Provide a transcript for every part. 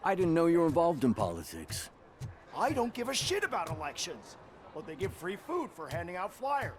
I didn't know you were involved in politics. I don't give a shit about elections, but they give free food for handing out flyers.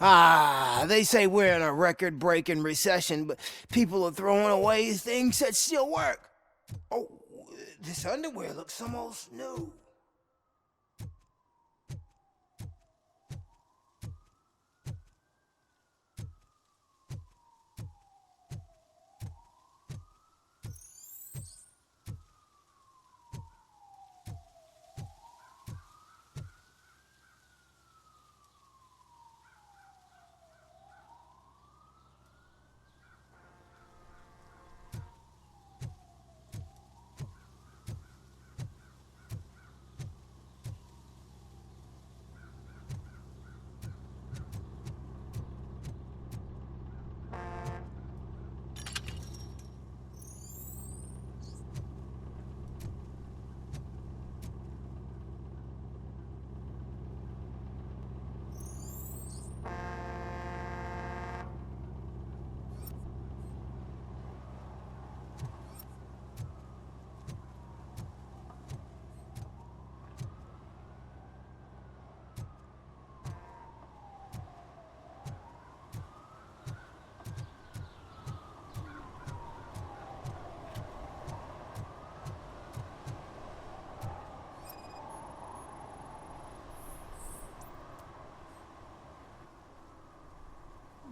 Ah, they say we're in a record-breaking recession, but people are throwing away things that still work. Oh, this underwear looks almost new.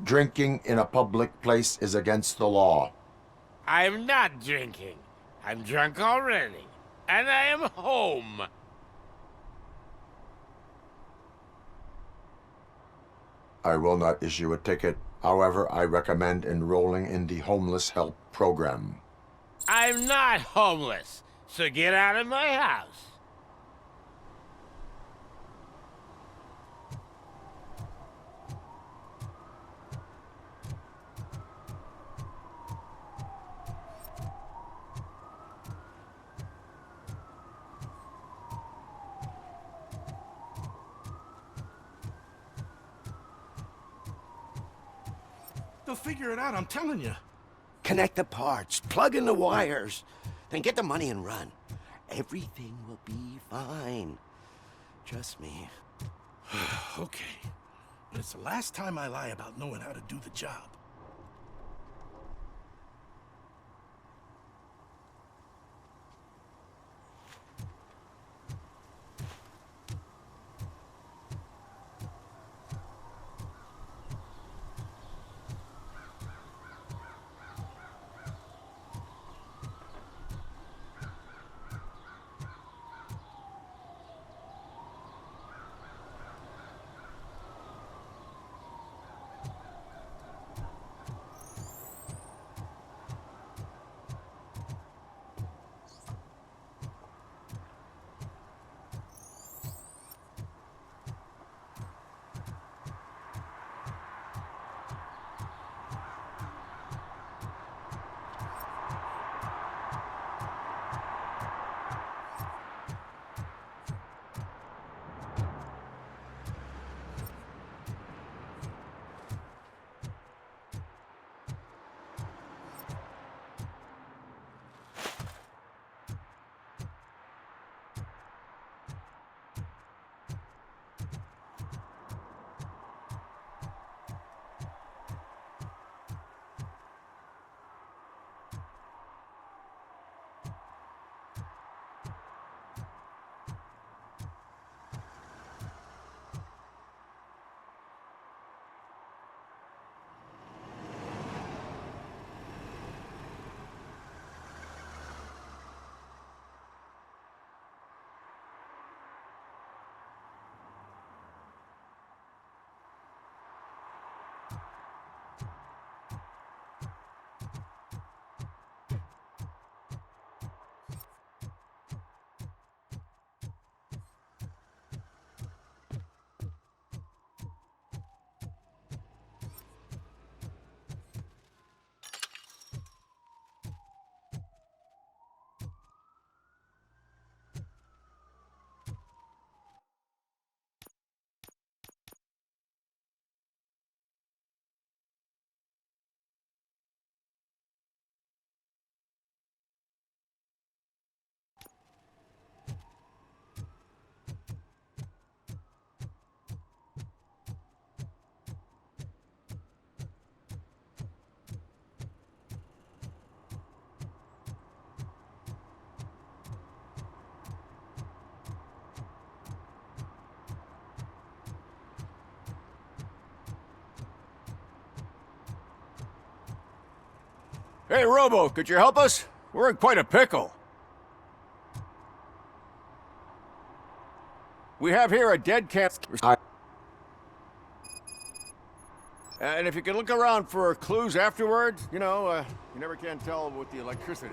Drinking in a public place is against the law. I'm not drinking. I'm drunk already. And I am home. I will not issue a ticket. However, I recommend enrolling in the homeless help program. I'm not homeless, so get out of my house. They'll figure it out, I'm telling you. Connect the parts, plug in the wires, then get the money and run. Everything will be fine. Trust me. Okay. But it's the last time I lie about knowing how to do the job. Hey, Robo, could you help us? We're in quite a pickle. We have here a dead cat. And if you can look around for clues afterwards, you never can tell with the electricity.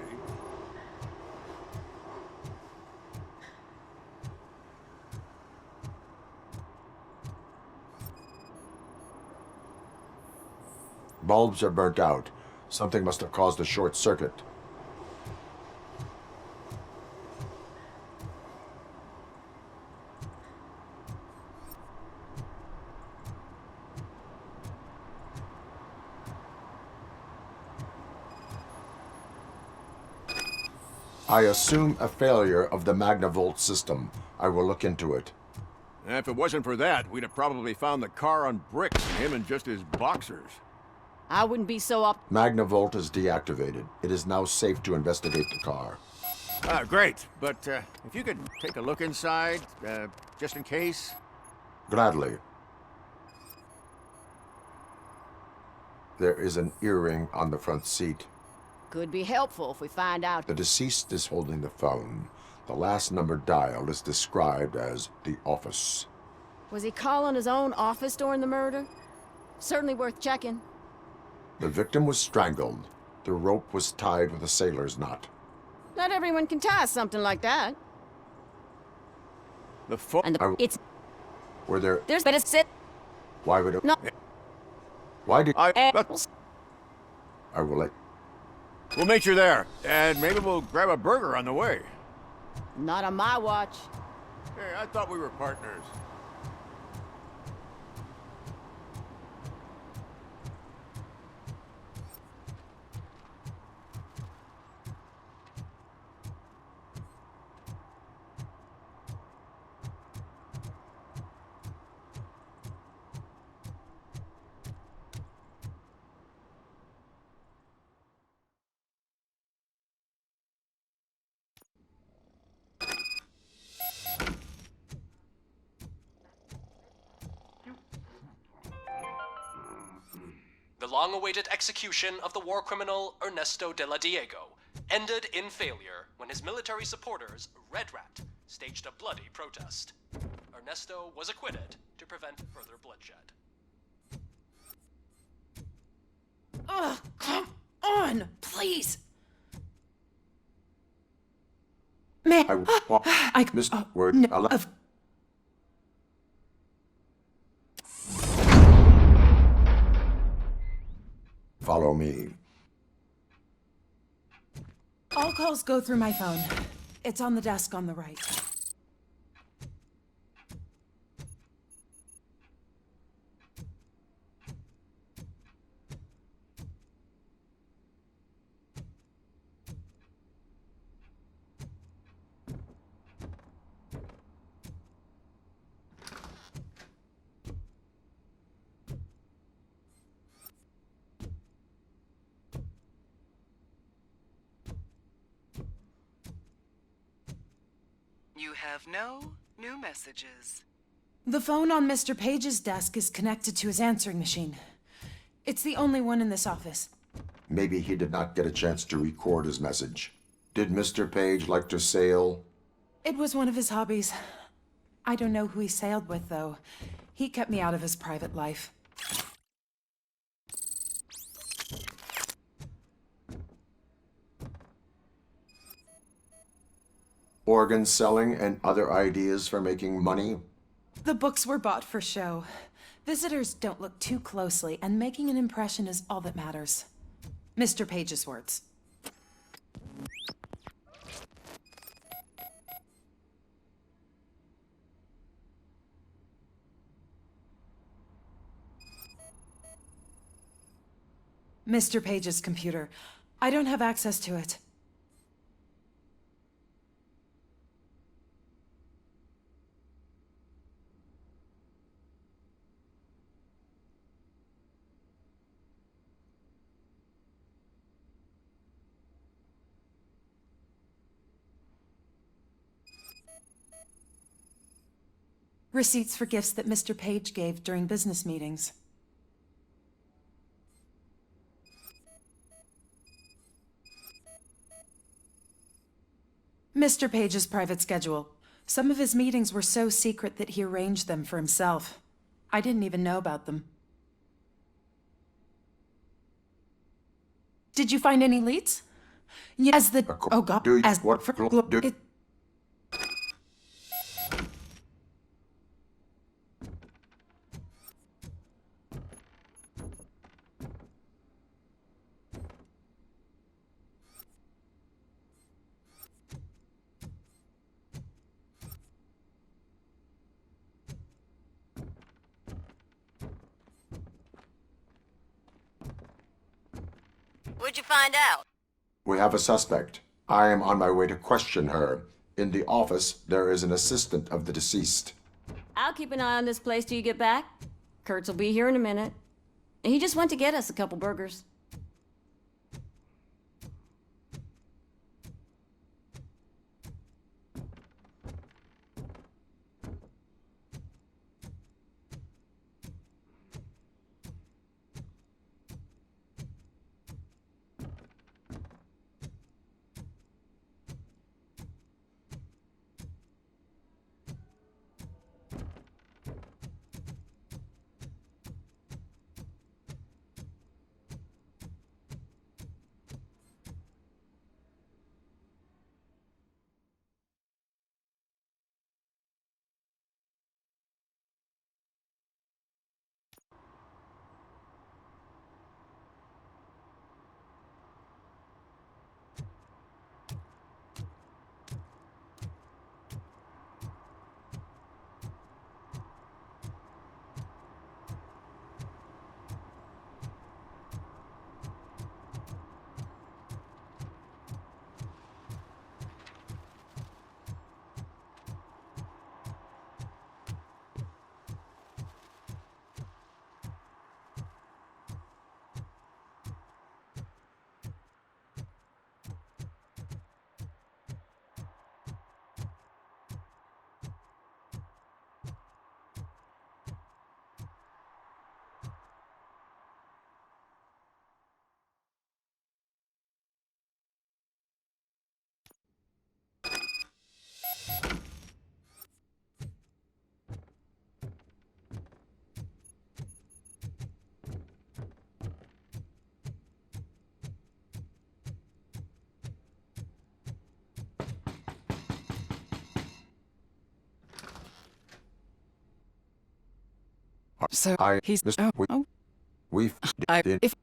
Bulbs are burnt out. Something must have caused a short circuit. I assume a failure of the Magnavolt system. I will look into it. And if it wasn't for that, we'd have probably found the car on bricks and him in just his boxers. I wouldn't be so up. Magnavolt is deactivated. It is now safe to investigate the car. Great. But if you could take a look inside, just in case. Gladly. There is an earring on the front seat. Could be helpful if we find out. The deceased is holding the phone. The last number dialed is described as the office. Was he calling his own office during the murder? Certainly worth checking. The victim was strangled. The rope was tied with a sailor's knot. Not everyone can tie something like that. The phone. And it's. Were there... There's better sit. Why would it... No. Why did... I will let... We'll meet you there, and maybe we'll grab a burger on the way. Not on my watch. Hey, I thought we were partners. The long-awaited execution of the war criminal Ernesto de la Diego ended in failure when his military supporters, Red Rat, staged a bloody protest. Ernesto was acquitted to prevent further bloodshed. Ugh, come on, please. Man, I missed word. No, Follow me. all calls go through my phone. It's on the desk on the right. You have no new messages. The phone on Mr. Page's desk is connected to his answering machine. It's the only one in this office. Maybe he did not get a chance to record his message. Did Mr. Page like to sail? It was one of his hobbies. I don't know who he sailed with, though. He kept me out of his private life. Organ selling and other ideas for making money? The books were bought for show. Visitors don't look too closely, and making an impression is all that matters. Mr. Page's words. Mr. Page's computer. I don't have access to it. Receipts for gifts that Mr. Page gave during business meetings. Mr. Page's private schedule. Some of his meetings were so secret that he arranged them for himself. I didn't even know about them. Did you find any leads? As the... Oh, God. Do you- As what for... do- it, What'd you find out? We have a suspect. I am on my way to question her. In the office, there is an assistant of the deceased. I'll keep an eye on this place till you get back. Kurtz will be here in a minute. He just went to get us a couple burgers. So he's... We've... if...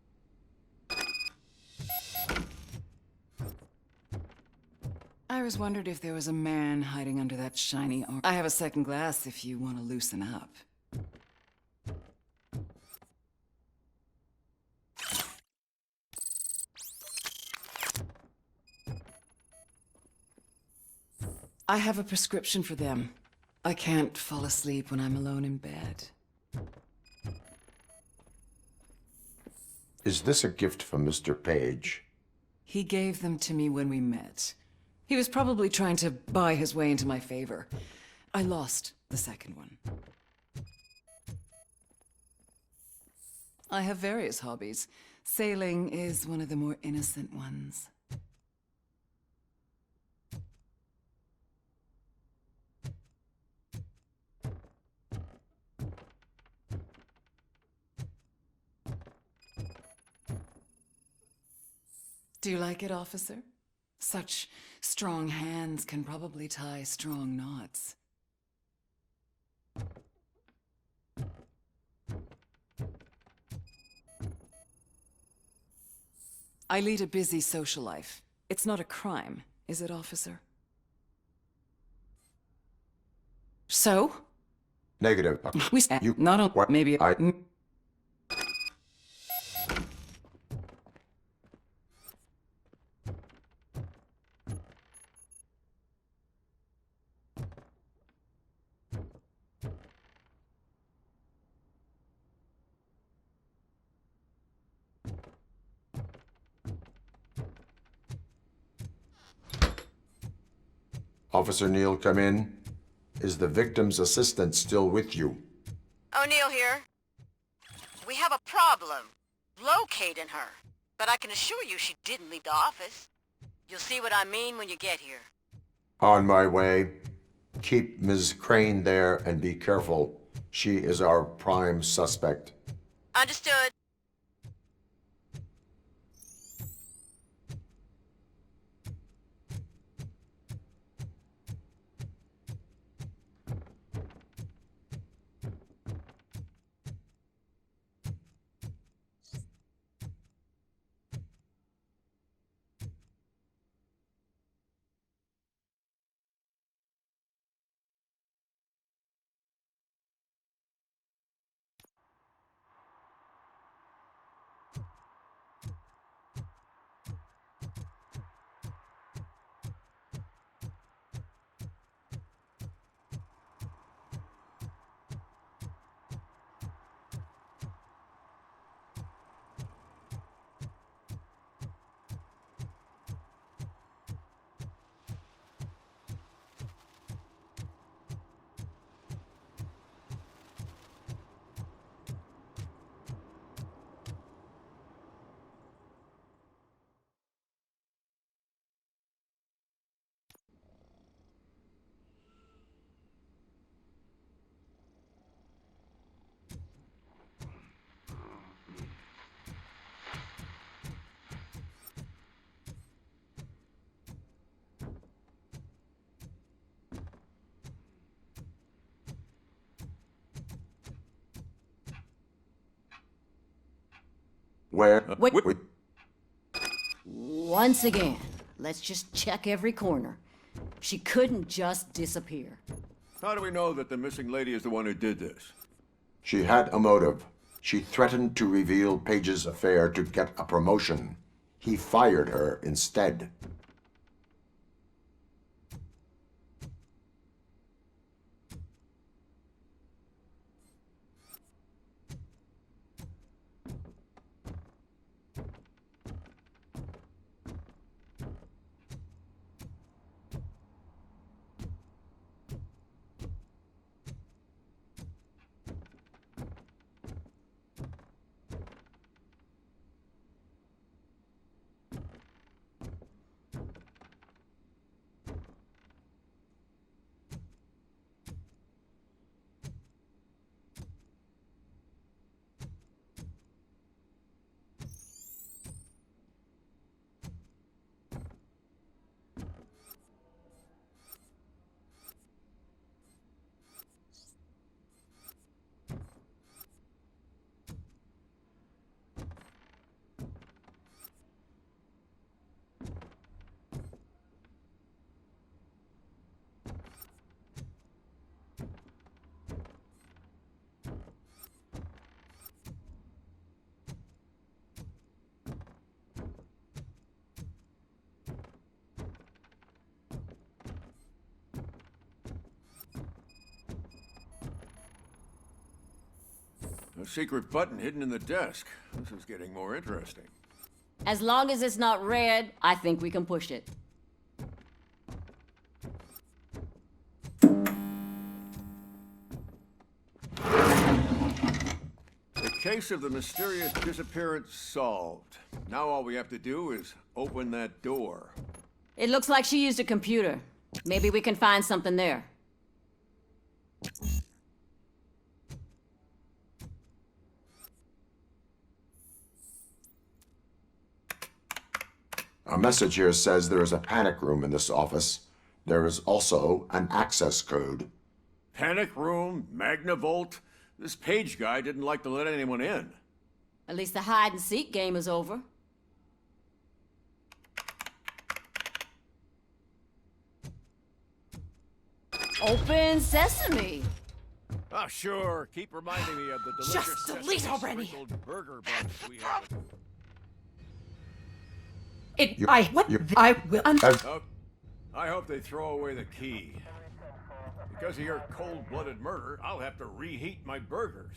I was wondered if there was a man hiding under that shiny arm. I have a second glass if you want to loosen up. I have a prescription for them. I can't fall asleep when I'm alone in bed. Is this a gift from Mr. Page? He gave them to me when we met. He was probably trying to buy his way into my favor. I lost the second one. I have various hobbies. Sailing is one of the more innocent ones. Do you like it, officer? Such strong hands can probably tie strong knots. I lead a busy social life. It's not a crime, is it, officer? So? Negative. We You... not on What? maybe I... Officer Neal, come in. Is the victim's assistant still with you? O'Neill here. We have a problem locating her, but I can assure you she didn't leave the office. You'll see what I mean when you get here. On my way. Keep Ms. Crane there and be careful. She is our prime suspect. Understood. Where? Wait. Once again, let's just check every corner. She couldn't just disappear. How do we know that the missing lady is the one who did this? She had a motive. She threatened to reveal Page's affair to get a promotion. He fired her instead. A secret button hidden in the desk. This is getting more interesting. As long as it's not red, I think we can push it. The case of the mysterious disappearance solved. Now all we have to do is open that door. It looks like she used a computer. Maybe we can find something there. A message here says there is a panic room in this office. There is also an access code. Panic room, Magnavolt. This Page guy didn't like to let anyone in. At least the hide-and-seek game is over. Open sesame! Oh, sure. Keep reminding me of the delicious Just delete already. sprinkled burger buns we have. I will. Oh, I hope they throw away the key. Because of your cold-blooded murder, I'll have to reheat my burgers.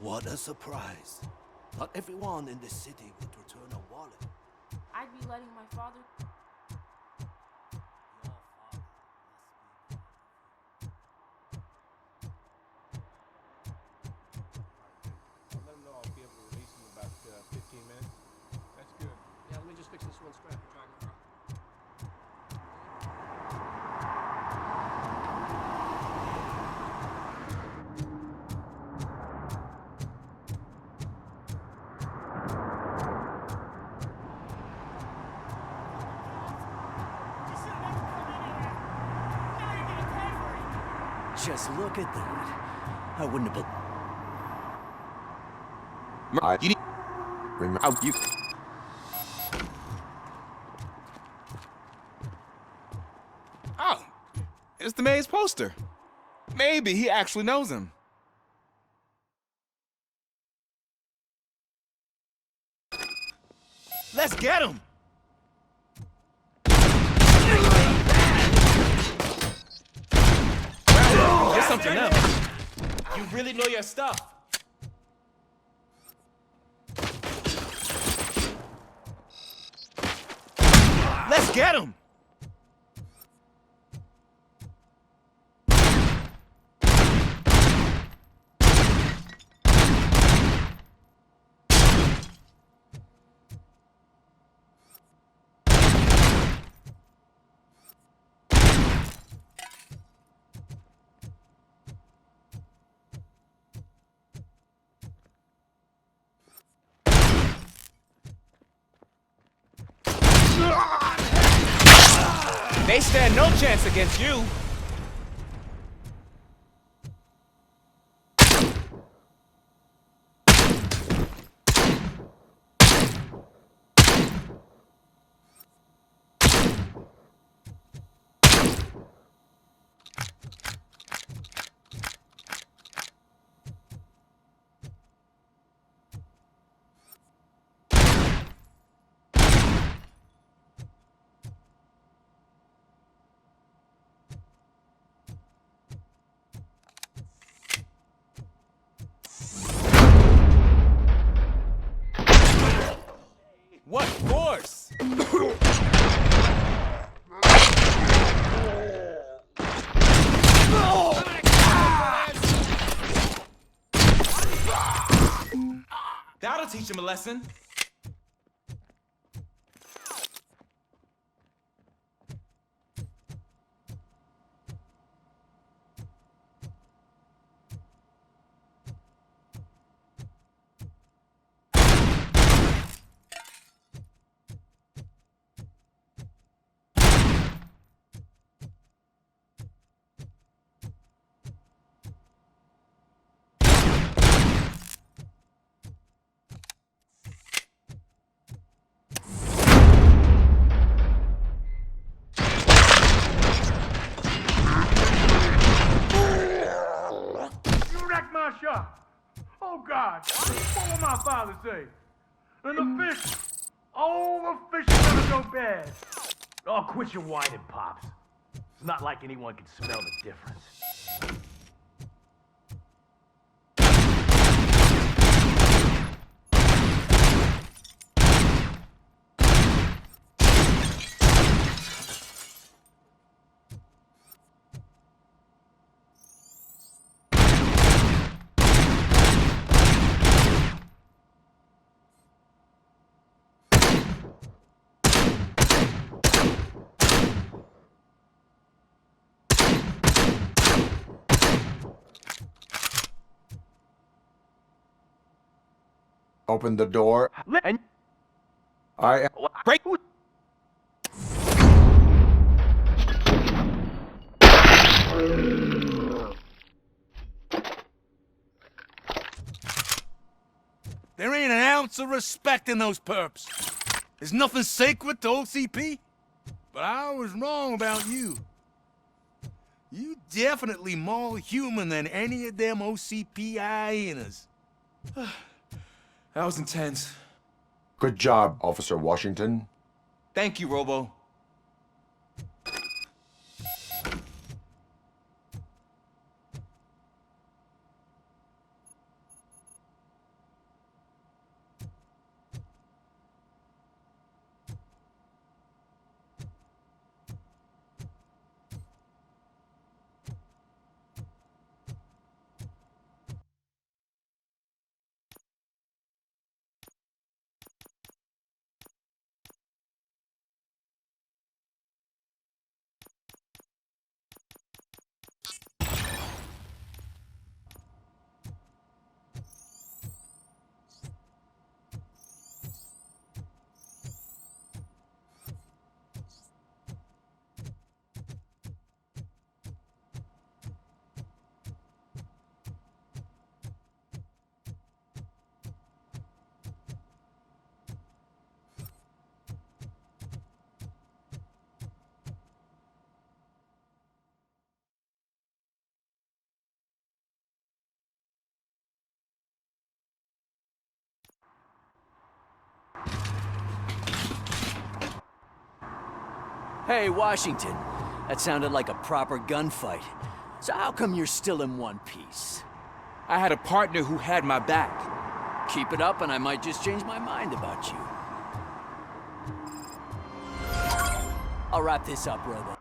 What a surprise. Not everyone in this city would return a wallet. I'd be letting my father... I'll let him know I'll be able to release him in about 15 minutes. That's good. Yeah, let me just fix this one strap. Just look at that. I wouldn't have been... You need... Remember, you... Oh, it's the mayor's poster. Maybe he actually knows him. Let's get him! There's something else. You really know your stuff. Let's get him! They stand no chance against you. What force? That'll teach him a lesson. My shop. Oh God, what will my father say? And the fish, oh, the fish is gonna go bad. Oh, quit your whining, Pops. It's not like anyone can smell the difference. Open the door. And I... break. There ain't an ounce of respect in those perps. There's nothing sacred to OCP. But I was wrong about you. You definitely more human than any of them OCP hyenas. That was intense. Good job, Officer Washington. Thank you, Robo. Hey, Washington. That sounded like a proper gunfight. So how come you're still in one piece? I had a partner who had my back. Keep it up and I might just change my mind about you. I'll wrap this up, Robo.